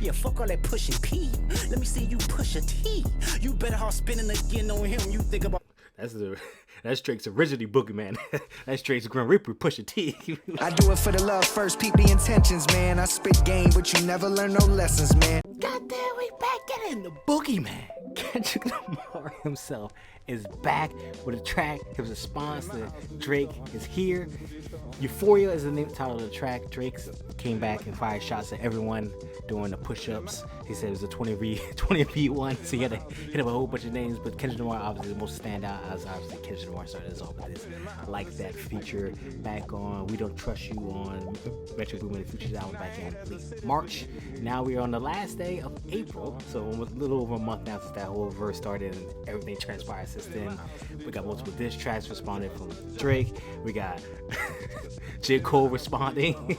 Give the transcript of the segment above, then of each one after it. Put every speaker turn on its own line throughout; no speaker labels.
Yeah, fuck all that pushing P. Let me see you push a T. You better hard spinning again on him. You think about.
That's Drake's originally Boogeyman. That's Drake's Grim Reaper, Pusha T.
I do it for the love first, peep the intentions, man. I spit game, but you never learn no lessons, man.
Goddamn, we back in the Boogeyman. Kendrick Lamar himself is back with a track. His response to Drake is here. Euphoria is the name title of the track. Drake came back and fired shots at everyone doing the push-ups. He said it was a 20v one, so he had to hit up a whole bunch of names, but Kendrick Lamar obviously the most standout, as obviously Kendrick Lamar started us off with this Like That feature back on We Don't Trust You on Metro Boomin and Future's album back in March. Now we are on the last day of April, so almost a little over a month now since that whole verse started and everything transpired since then. We got multiple diss tracks responding from Drake. We got J. Cole responding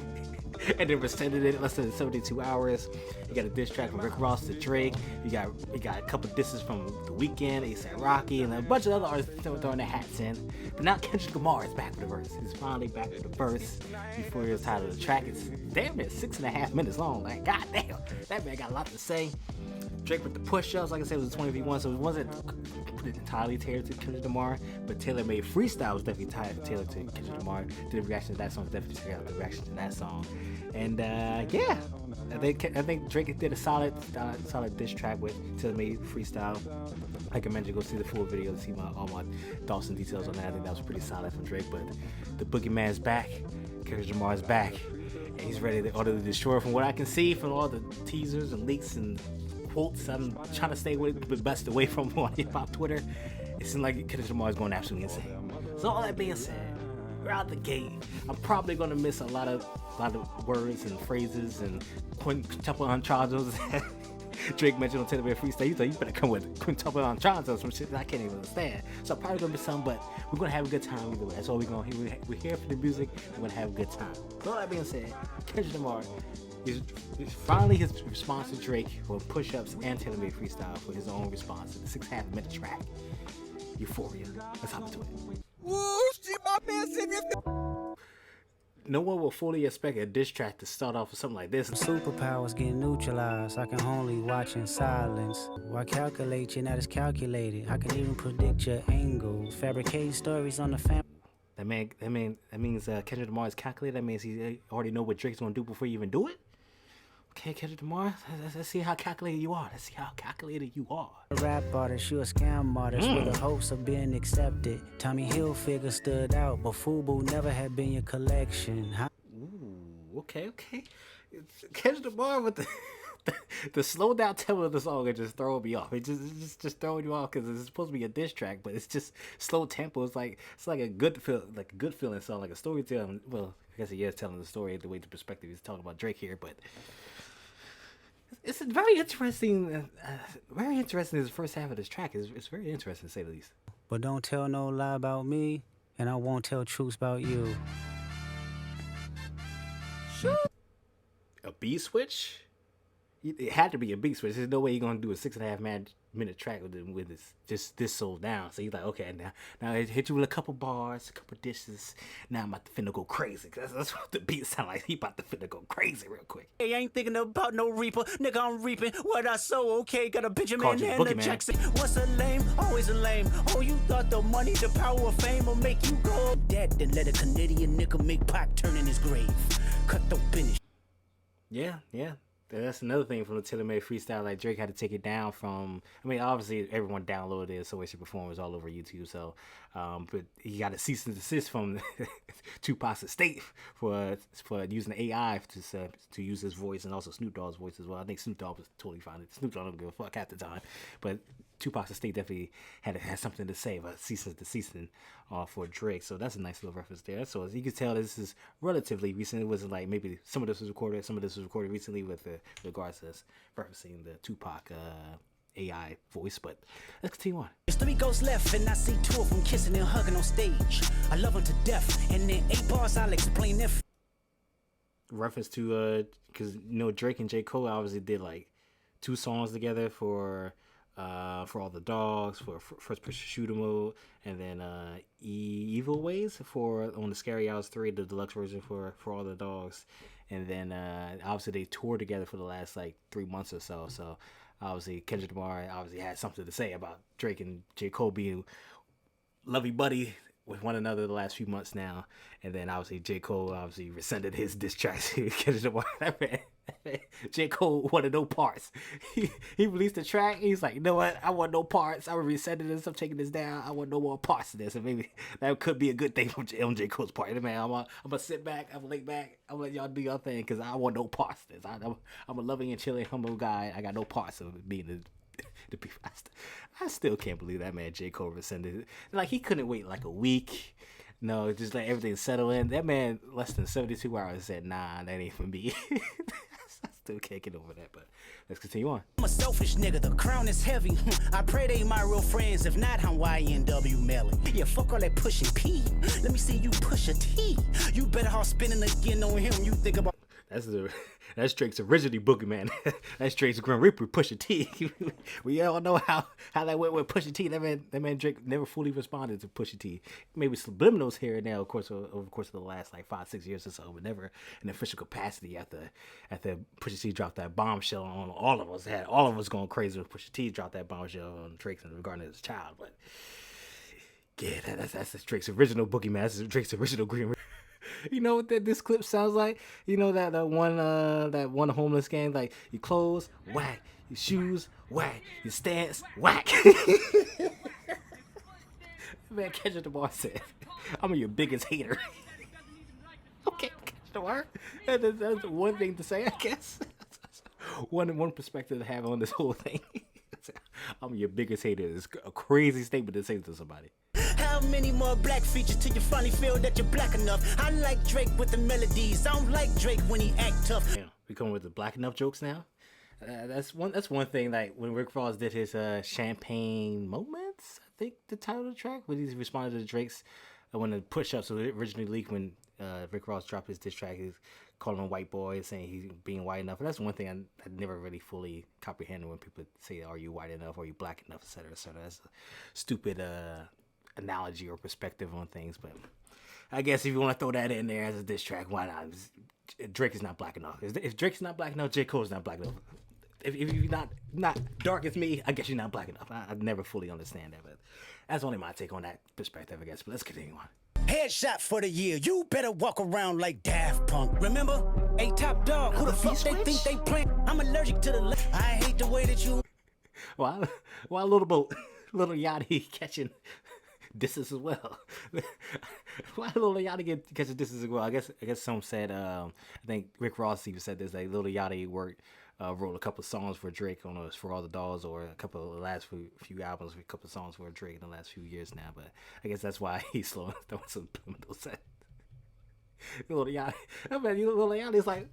and then rescinded it in less than 72 hours. You got a diss track from Rick Ross to Drake. You got a couple disses from The Weeknd, A$AP Rocky, and a bunch of other artists throwing their hats in. But now Kendrick Lamar is back with the verse. He's finally back with the verse. Before the title of the track, it's damn near 6.5 minutes long. Like, goddamn, that man got a lot to say. Drake with the push-ups, like I said, it was a 20v1, so it wasn't entirely tailored to Kendrick Lamar, but Made Freestyle was definitely tailored to Kendrick Lamar. Did a reaction to that song, definitely check out the reaction to that song. And yeah, I think Drake did a solid diss track with Made Freestyle. Like I mentioned, go see the full video to see all my thoughts and details on that. I think that was pretty solid from Drake, but the Boogeyman's back, Kendrick Lamar's back, and he's ready to utterly destroy. From what I can see from all the teasers and leaks and quotes I'm trying to stay best away from on hip-hop Twitter, it seems like Kendrick Lamar is going absolutely insane. So all that being said, we're out the gate. I'm probably going to miss a lot of words and phrases and quintuple entendres Drake mentioned on Made Freestyle. You thought you better come with quintuple entendres, some shit that I can't even understand. So I'm probably going to miss some, but we're going to have a good time either way. That's all we're going to hear. We're here for the music. We're going to have a good time. So all that being said, Kendrick Lamar is finally his response to Drake for push-ups and Made Freestyle for his own response to the 6.5 minute track, Euphoria. Let's hop into it. No one will fully expect a diss track to start off with something like this.
Superpowers get neutralized. I can only watch in silence. Why calculate you? Not as calculated. I can even predict your angles. Fabricate stories on the family.
That means Kendrick Lamar is calculated. That means he already know what Drake's gonna do before you even do it. Okay, Kendrick Lamar, let's see how calculated you are.
A rap artist, you a scam artist with the hopes of being accepted. Tommy Hilfiger stood out, but FUBU never had been your collection.
Ooh, okay. Kendrick Lamar with the slow down tempo of the song is just throwing me off. It's just throwing you off because it's supposed to be a diss track, but it's just slow tempo. It's like a good feeling song, like a storytelling. Well, I guess he is telling the story the way the perspective he's talking about Drake here, but it's very interesting. Very interesting. His first half of this track it's very interesting to say the least.
But don't tell no lie about me, and I won't tell truths about you.
A beat switch? It had to be a beat switch. There's no way you're gonna do a 6.5 minute track with this sold down. So he's like, okay, now it hit you with a couple bars, a couple dishes. Now I'm about to finna go crazy. That's what the beat sound like. He about to finna go crazy real quick.
Hey, I ain't thinking about no reaper, nigga. I'm reaping what I sow. Okay, got a Benjamin and a Jackson. What's a lame? Always a lame. Oh, you thought the money, the power of fame will make you go dead? Then let a Canadian nigga make Pac turn in his grave. Cut the finish.
Yeah. That's another thing from the Made Freestyle. Like Drake had to take it down from. I mean, obviously everyone downloaded it, so it's performers all over YouTube. So, but he got a cease and desist from Tupac's estate for using AI to use his voice and also Snoop Dogg's voice as well. I think Snoop Dogg was totally fine. Snoop Dogg don't give a fuck at the time, but Tupac's estate definitely had something to say about cease and desist for Drake. So that's a nice little reference there. So as you can tell, this is relatively recent. It wasn't like maybe some of this was recorded recently with regards to referencing the Tupac AI voice. But let's continue on.
There's 3 ghosts left, and I see 2 of them kissing and hugging on stage. I love them to death, and in 8 bars I'll explain their
reference to because Drake and J. Cole obviously did like 2 songs together for All the Dogs, for first person shooter mode, and then Evil Ways on the Scary Hours 3, the deluxe version for All the Dogs. and then obviously they toured together for the last like 3 months or so. So obviously Kendrick Lamar obviously had something to say about Drake and J. Cole being lovey buddy with one another the last few months now. And then obviously J. Cole obviously rescinded his diss track to Kendrick Lamar. J. Cole wanted no parts. He released the track. He's like, you know what? I want no parts. I'm rescinding this. I'm taking this down. I want no more parts of this. And maybe that could be a good thing on J. Cole's part. Man, I'm gonna sit back. I'm gonna lay back. I'm gonna let y'all do your thing because I want no parts of this. I'm a loving and chilling, humble guy. I got no parts of being the beef. I still can't believe that man J. Cole rescinded it. Like, he couldn't wait like a week. No, just let everything settle in. That man, less than 72 hours, said, nah, that ain't for me. I still can't get over that, but let's continue on.
I'm a selfish nigga, the crown is heavy. I pray they my real friends, if not, I'm YNW Melly. Yeah, fuck all that pushing P. Let me see you push a T. You better hard spinning again on him. You think about...
That's Drake's originally Boogeyman. That's Drake's Grim Reaper, Pusha T. We all know how that went with Pusha T. That man Drake never fully responded to Pusha T. Maybe subliminals here and there, of course, over the course of the last like 5-6 years or so, but never in official capacity. After Pusha T dropped that bombshell on all of us, had all of us going crazy when Pusha T dropped that bombshell on Drake regarding his child. But yeah, that's Drake's original Boogeyman. That's Drake's original Grim Reaper. You know what this clip sounds like? You know that one homeless gang, like, your clothes, whack, your shoes, whack, your stance, whack. Man, Kendrick Lamar said, I'm your biggest hater. Okay, Kendrick Lamar. That's one thing to say, I guess. One perspective to have on this whole thing. I'm your biggest hater. It's a crazy statement to say to somebody.
How many more black features till you finally feel that you're black enough? I like Drake with the melodies. I don't like Drake when he act tough.
Damn, we coming with the black enough jokes now. That's one thing. Like when Rick Ross did his Champagne Moments, I think the title of the track, when he responded to Drake's when the push-ups was originally leaked when Rick Ross dropped his diss track. He's calling him white boy, saying he's being white enough. And that's one thing I never really fully comprehended when people say, "Are you white enough? Are you black enough?" etc. etc. That's a stupid analogy or perspective on things, but I guess if you want to throw that in there as a diss track, why not? Drake is not black enough. If Drake's not black enough, J. Cole's not black enough. If you're not dark as me, I guess you're not black enough. I never fully understand that, but that's only my take on that perspective, I guess. But let's continue on.
Headshot for the year. You better walk around like Daft Punk. Remember? Hey, Top Dog, who the fuck they think they playing? I'm allergic to the left. I hate the way that you...
Why Little Yachty catching disses as well? Why Lil Yachty get catching disses as well? I guess some said, I think Rick Ross even said this, like Lil Yachty wrote a couple of songs for Drake on For All the Dolls, or a couple of the last few albums, a couple of songs for Drake in the last few years now. But I guess that's why he's throwing some subliminals at Lil Yachty. I mean, Lil Yachty's like,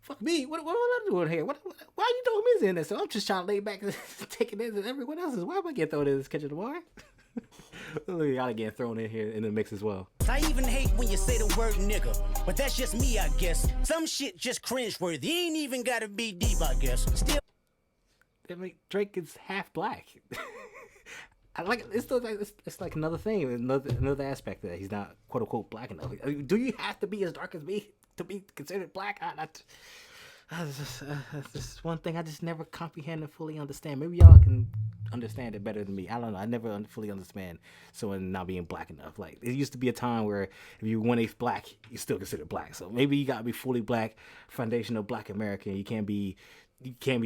fuck me, what am I doing here? Why are you throwing me in this? So I'm just trying to lay back and take it in, and everyone else is, why am I getting thrown in this Kendrick Lamar? Lil Yachty getting thrown in here in the mix as well.
I even hate when you say the word nigga, but that's just me, I guess. Some shit just cringeworthy. Ain't even gotta be deep, I guess. Still,
I mean, Drake is half black. I like it's like another thing, another aspect that he's not quote unquote black enough. I mean, do you have to be as dark as me to be considered black? That's just one thing I just never comprehend and fully understand. Maybe y'all can understand it better than me. I don't know. I never fully understand someone not being black enough. Like, it used to be a time where if you 1/8 black, you still considered black. So maybe you gotta be fully black, foundational black American. You can't be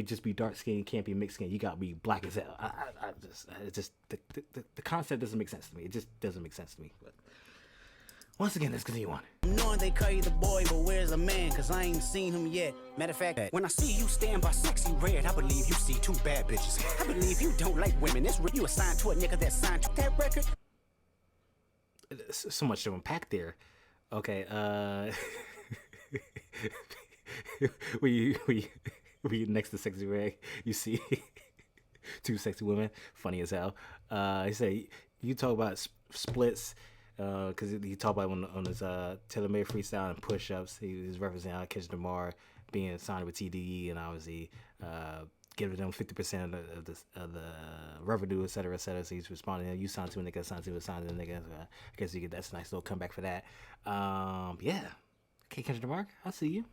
just be dark skinned. You can't be mixed skin. You gotta be black as hell. The concept doesn't make sense to me. It just doesn't make sense to me. But once again, let's continue on.
Knowing they call you the boy, but where's the man? Cause I ain't seen him yet. Matter of fact, when I see you stand by Sexy Red, I believe you see two bad bitches. I believe you don't like women. It's you assigned to a nigga that signed to that record.
So much to unpack there. Okay, we next to Sexy Red, you see two sexy women, funny as hell. He said, you talk about splits, because he talked about on his Made Freestyle and push-ups. He was representing Kendrick Lamar being signed with TDE, and obviously giving them 50% of the revenue, et cetera, et cetera. So he's responding, you signed to a nigga, signed to a nigga. I guess that's a nice little comeback for that. Yeah, Okay, Kendrick Lamar, I see you.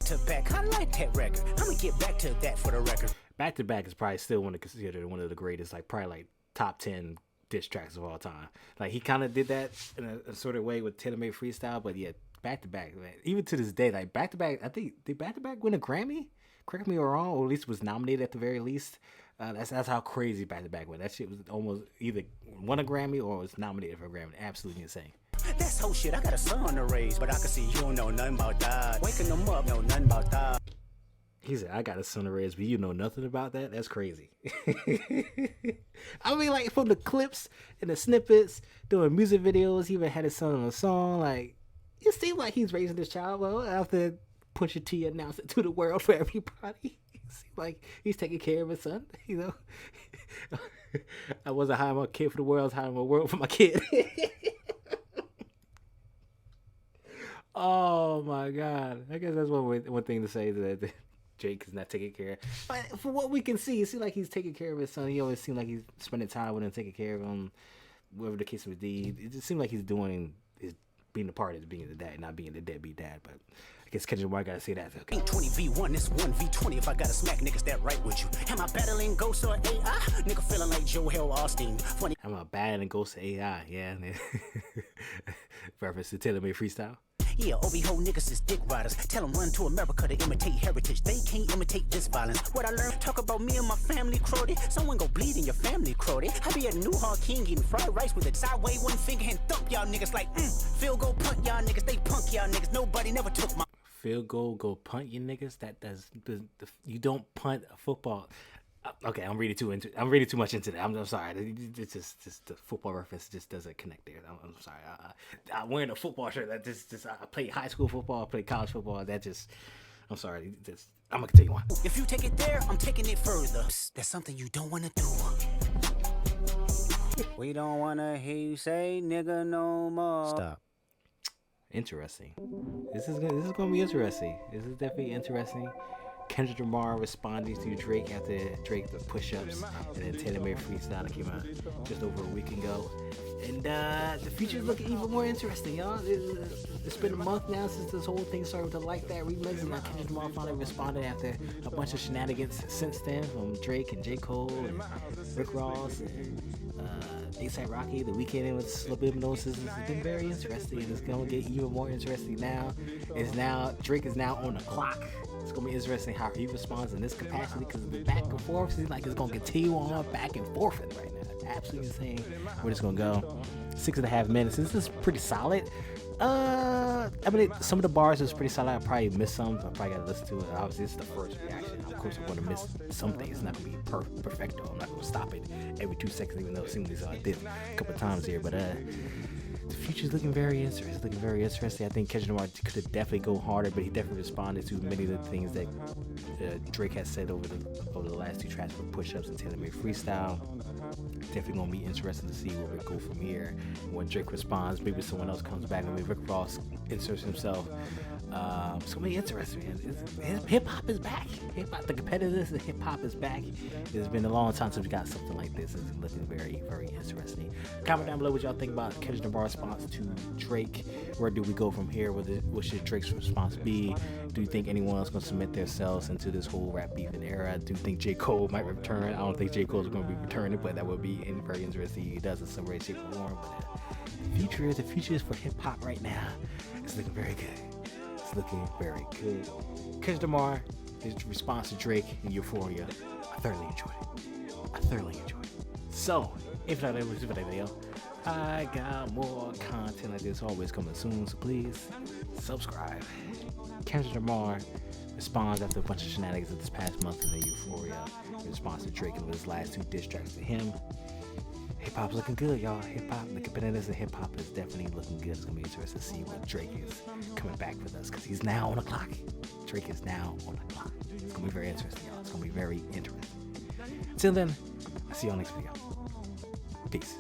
To back, I like that record. I'ma get back to that for the record.
Back to Back is probably still considered one of the greatest, like probably like top 10 diss tracks of all time. Like he kind of did that in a sort of way with Made Freestyle, but yeah, Back to Back, man. Even to this day, like Back to Back, I think did Back to Back win a Grammy? Correct me if I'm wrong, or at least was nominated at the very least. That's how crazy Back to Back went. That shit was almost either won a Grammy or was nominated for a Grammy. Absolutely insane.
That's whole shit. I got a son to raise, but I can see you don't know nothing about that. Waking them up, know nothing about that.
He said, I got a son to raise, but you know nothing about that? That's crazy. I mean, like, from the clips and the snippets, doing music videos, he even had his son on a song. Like, it seems like he's raising this child well after Pusha T announced it to the world for everybody. It seems like he's taking care of his son, you know? I wasn't hiring my kid for the world, I was hiring my world for my kid. Oh, my God. I guess that's one thing to say that Drake is not taking care of. But for what we can see, it seems like he's taking care of his son. He always seems like he's spending time with him, taking care of him, whatever the case may be. It just seems like he's being a part of being the dad, not being the deadbeat dad. But I guess Kendrick Lamar gotta say that.
Okay. 20v1, it's 1v20 if I gotta smack niggas that right with you. Am I battling ghosts or AI? Nigga feeling like Joel Austin. Funny.
Am I battling ghosts or AI? Yeah. Reference to Made Freestyle.
Yeah, OV-ho niggas is dick riders. Tell them run to America to imitate heritage. They can't imitate this violence. What I learned, talk about me and my family, crowdy. Someone go bleed in your family, crowdy. I be at New Hall King eating fried rice with a sideway one finger and thump y'all niggas like, field goal punt y'all niggas. They punk y'all niggas. Nobody never took my
field goal, go punt you niggas. You don't punt a football. Okay, I'm reading too much into that. I'm sorry. It's just the football reference just doesn't connect there. I'm sorry. I'm wearing a football shirt. That just I played high school football. I played college football. I'm sorry. I'm gonna continue on.
If you take it there, I'm taking it further. That's something you don't wanna do.
We don't wanna hear you say nigga no more. Stop.
Interesting. This is gonna be interesting. This is definitely interesting. Kendrick Lamar responding to Drake after Drake the push-ups, and then Made Freestyle that came out just over a week ago. And the future's looking even more interesting, y'all. It's been a month now since this whole thing started to like that remix, and now Kendrick Lamar finally responded after a bunch of shenanigans since then from Drake and J. Cole and Rick Ross and A$AP Rocky. The weekend with Subliminals. It's been very interesting, and it's gonna get even more interesting now. Drake is now on the clock. It's gonna be interesting how he responds in this capacity, because the back and forth seems like it's gonna continue on back and forth right now. Absolutely insane where it's gonna go. 6.5 minutes. This is pretty solid. I mean, some of the bars is pretty solid. I probably missed some. I probably gotta listen to it. Obviously, this is the first reaction. Of course, I'm gonna miss some things. It's not gonna be perfecto. I'm not gonna stop it every 2 seconds, even though it seems like I did a couple of times here. But the future's looking very interesting. I think Kendrick Lamar could have definitely go harder, but he definitely responded to many of the things that Drake has said over the last 2 tracks with push-ups and Made Freestyle. Definitely gonna be interesting to see where we go from here. When Drake responds, maybe someone else comes back, maybe Rick Ross inserts himself. It's gonna be interesting, man. Hip hop is back. The competitiveness of hip hop is back. It's been a long time since we got something like this. It's looking very, very interesting. Comment down below what y'all think about Kendrick Lamar's response to Drake. Where do we go from here? What should Drake's response be? Do you think anyone else gonna submit themselves into this whole rap beefing era? Do you think J. Cole might return? I don't think J. Cole's gonna be returning, but that would be very interesting. He does in some way, shape, or form. But the future is for hip hop right now. It's looking very good. It's looking very good. Kendrick Lamar, his response to Drake and Euphoria, I thoroughly enjoyed it. So, if not able to see the video, I got more content like this always coming soon, so please subscribe. Kendrick Lamar responds after a bunch of shenanigans of this past month in the Euphoria. In response to Drake and his last 2 diss tracks to him. Hip hop's looking good, y'all. Hip hop, the competitiveness of hip hop is definitely looking good. It's gonna be interesting to see what Drake is coming back with us, because he's now on the clock. Drake is now on the clock. It's gonna be very interesting, y'all. It's gonna be very interesting. Until then, I'll see y'all next video. Peace.